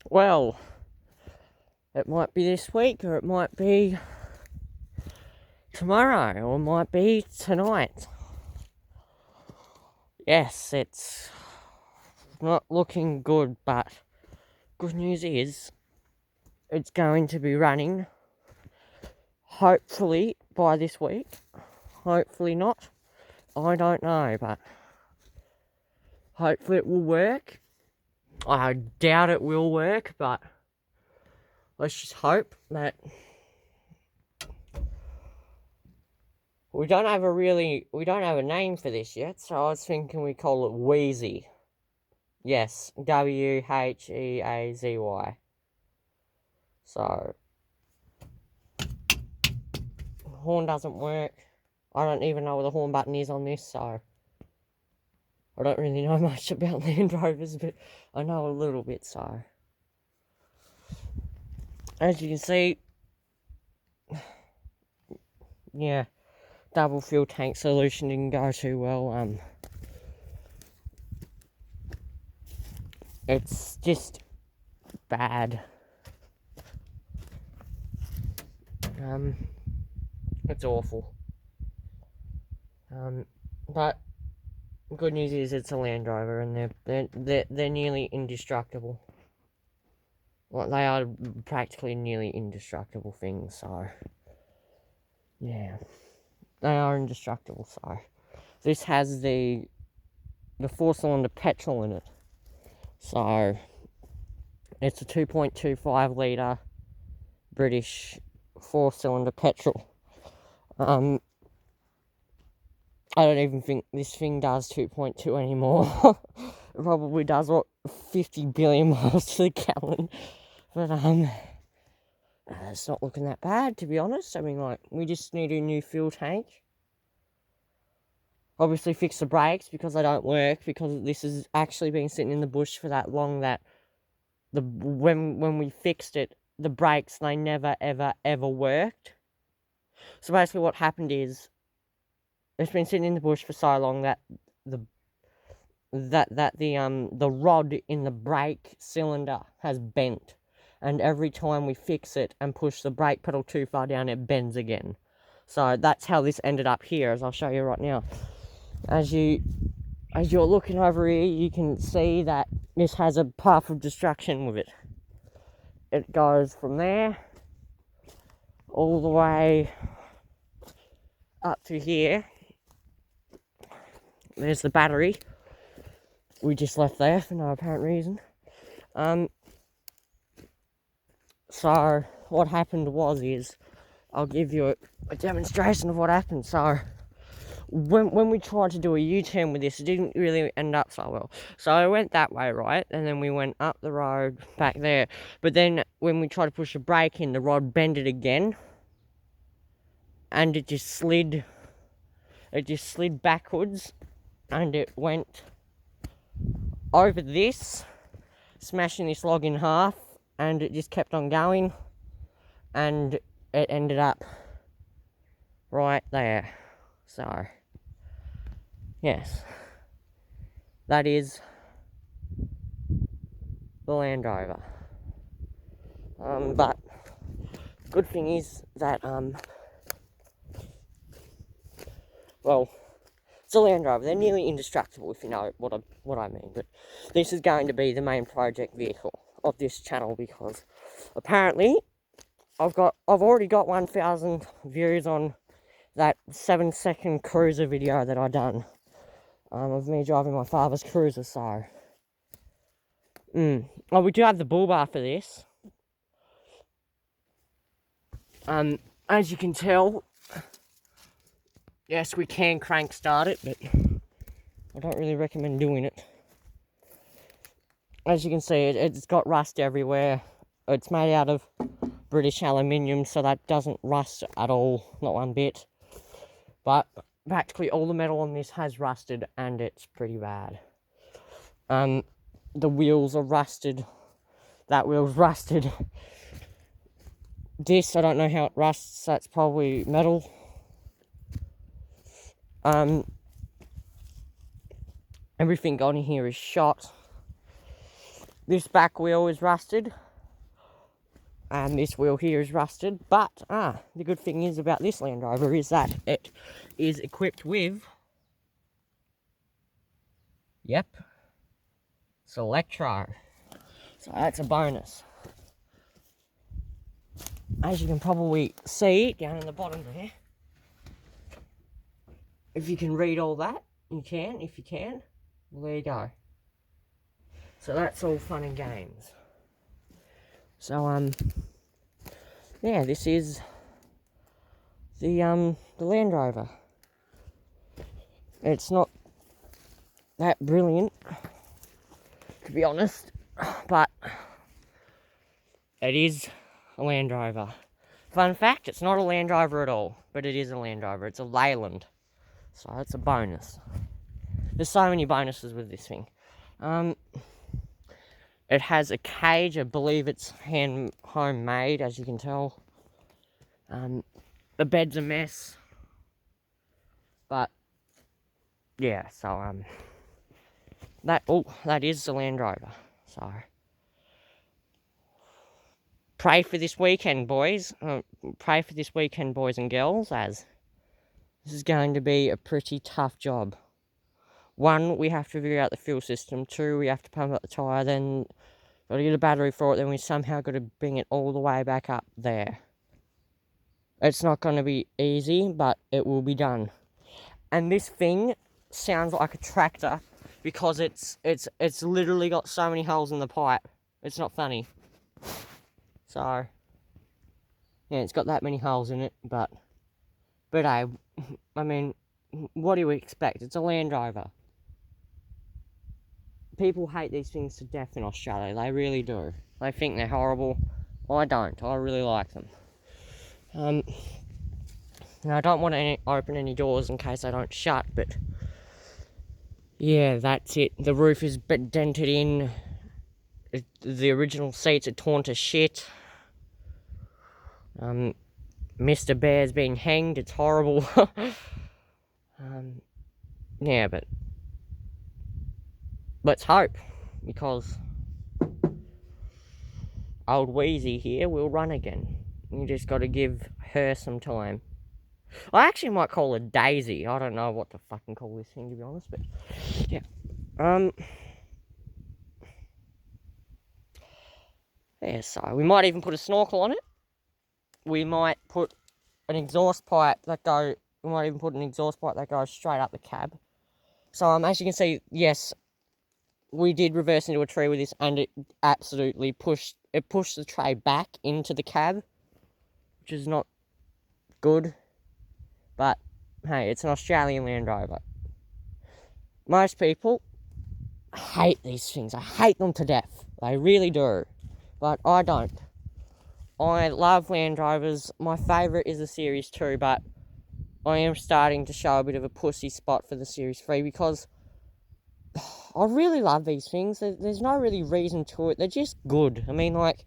Well, it might be this week, or it might be tomorrow, or it might be tonight. Yes, it's not looking good, but good news is it's going to be running hopefully by this week. Hopefully not. I don't know, but hopefully it will work. I doubt it will work, but let's just hope that. We don't have a name for this yet, so I was thinking we call it Wheezy. Yes, Wheeazy. So, horn doesn't work. I don't even know where the horn button is on this, so I don't really know much about Land Rovers, but I know a little bit, so. As you can see, yeah, double fuel tank solution didn't go too well. It's just bad. It's awful. But good news is it's a Land Rover, and they're nearly indestructible. Well, they are practically nearly indestructible things, so yeah, they are indestructible. So this has the 4-cylinder petrol in it, so it's a 2.25 litre British 4-cylinder petrol. I don't even think this thing does 2.2 anymore. It probably does, 50 billion miles to the gallon. But, it's not looking that bad, to be honest. I mean, like, we just need a new fuel tank. Obviously fix the brakes, because they don't work, because this has actually been sitting in the bush for that long that when we fixed it, the brakes, they never, ever, ever worked. So basically what happened is, it's been sitting in the bush for so long that the rod in the brake cylinder has bent, and every time we fix it and push the brake pedal too far down, it bends again. So that's how this ended up here, as I'll show you right now. As you're looking over here, you can see that this has a path of destruction with it. It goes from there all the way up to here. There's the battery we just left there for no apparent reason. So what happened is, I'll give you a demonstration of what happened. So when we tried to do a U-turn with this, it didn't really end up so well. So I went that way, right? And then we went up the road back there. But then when we tried to push the brake in, the rod bended again. And it just slid backwards. And it went over this, smashing this log in half. And it just kept on going. And it ended up right there. So, yes, that is the Land Rover. But good thing is that well, it's a Land Rover. They're nearly indestructible, if you know what I mean. But this is going to be the main project vehicle of this channel, because apparently I've already got 1,000 views on that 7-second cruiser video that I done of me driving my father's cruiser. So well, we do have the bull bar for this. As you can tell, yes, we can crank start it, but I don't really recommend doing it. As you can see, it's got rust everywhere. It's made out of British aluminium, so that doesn't rust at all, not one bit. But practically all the metal on this has rusted, and it's pretty bad. The wheels are rusted. That wheel's rusted. This, I don't know how it rusts. That's probably metal. Everything on here is shot. This back wheel is rusted. And this wheel here is rusted. But, the good thing is about this Land Rover is that it is equipped with... Yep. It's electro. So that's a bonus. As you can probably see down in the bottom there. If you can read all that, you can. If you can, well, there you go. So that's all fun and games. So, yeah, this is the Land Rover. It's not that brilliant, to be honest, but it is a Land Rover. Fun fact, it's not a Land Rover at all, but it is a Land Rover. It's a Leyland, so that's a bonus. There's so many bonuses with this thing. It has a cage. I believe it's homemade, as you can tell. The bed's a mess, but yeah. So that is the Land Rover. So pray for this weekend, boys. Pray for this weekend, boys and girls, as this is going to be a pretty tough job. 1, we have to figure out the fuel system. 2, we have to pump up the tyre. Then got to get a battery for it. Then we somehow got to bring it all the way back up there. It's not going to be easy, but it will be done. And this thing sounds like a tractor because it's literally got so many holes in the pipe. It's not funny. So yeah, it's got that many holes in it, but hey, I mean, what do we expect? It's a Land Rover. People hate these things to death in Australia. They really do. They think they're horrible. I don't. I really like them. And I don't want to open any doors in case they don't shut, but yeah, that's it. The roof is dented in. The original seats are torn to shit. Mr. Bear's being hanged. It's horrible. Yeah, but let's hope, because old Wheezy here will run again. You just got to give her some time. I actually might call her Daisy. I don't know what to fucking call this thing, to be honest, but yeah. Yeah, so we might even put a snorkel on it. We might put an exhaust pipe that we might even put an exhaust pipe that goes straight up the cab. So as you can see, yes, we did reverse into a tree with this, and it absolutely pushed the tray back into the cab, which is not good. But hey, it's an Australian Land Rover. Most people hate these things. I hate them to death. They really do. But I don't. I love Land Rovers. My favourite is the Series 2, but I am starting to show a bit of a pussy spot for the Series 3 because I really love these things. There's no really reason to it. They're just good. I mean, like,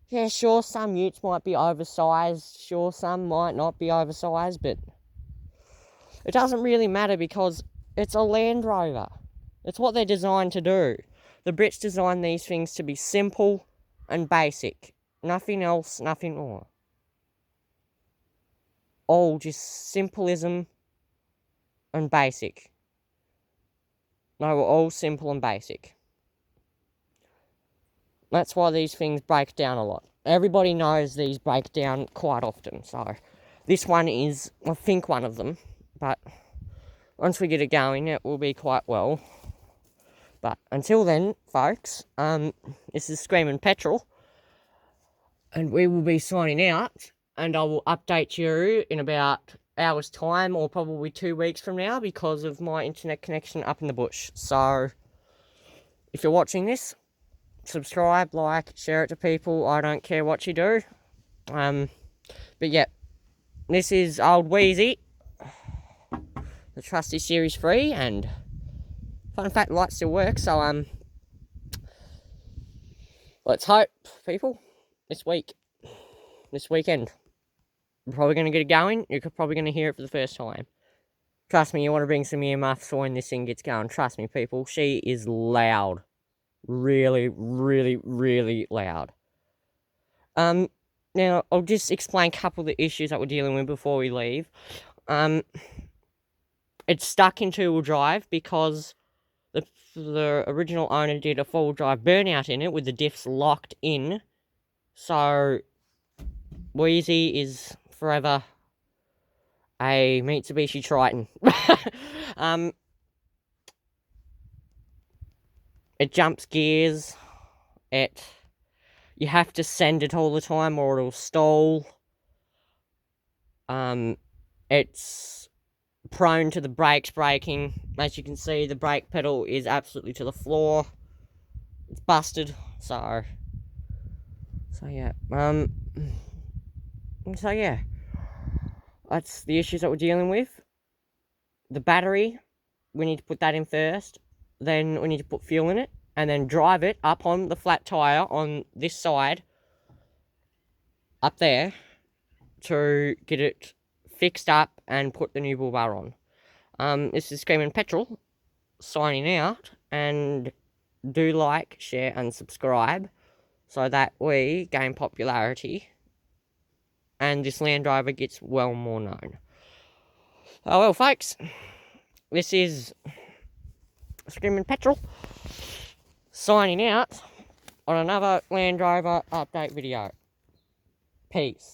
yeah, sure, some utes might be oversized. Sure, some might not be oversized, but it doesn't really matter because it's a Land Rover. It's what they're designed to do. The Brits designed these things to be simple and basic. Nothing else, nothing more. All just simplism and basic. No, we're all simple and basic. That's why these things break down a lot. Everybody knows these break down quite often. So this one is, I think, one of them. But once we get it going, it will be quite well. But until then, folks, this is Screaming Petrol. And we will be signing out. And I will update you in about hours' time, or probably 2 weeks from now, because of my internet connection up in the bush. So if you're watching this, subscribe, like, share it to people. I don't care what you do. But yeah, this is old Wheezy, the trusty Series 3, and fun fact, the light still works. So let's hope, people, this weekend, we're probably going to get it going. You're probably going to hear it for the first time. Trust me, you want to bring some earmuffs for when this thing gets going. Trust me, people, she is loud. Really, really, really loud. Now, I'll just explain a couple of the issues that we're dealing with before we leave. It's stuck in two-wheel drive because the original owner did a four-wheel drive burnout in it with the diffs locked in. So, Wheezy is forever a Mitsubishi Triton. It jumps gears. You have to send it all the time or it'll stall. It's prone to the brakes breaking. As you can see, the brake pedal is absolutely to the floor. It's busted. So yeah. So yeah. That's the issues that we're dealing with. The battery, we need to put that in first. Then we need to put fuel in it. And then drive it up on the flat tyre on this side. Up there. To get it fixed up and put the new bull bar on. This is Screaming Petrol signing out, and do like, share and subscribe so that we gain popularity and this Land Rover gets well more known. Oh well, folks, this is Screaming Petrol signing out on another Land Rover update video. Peace.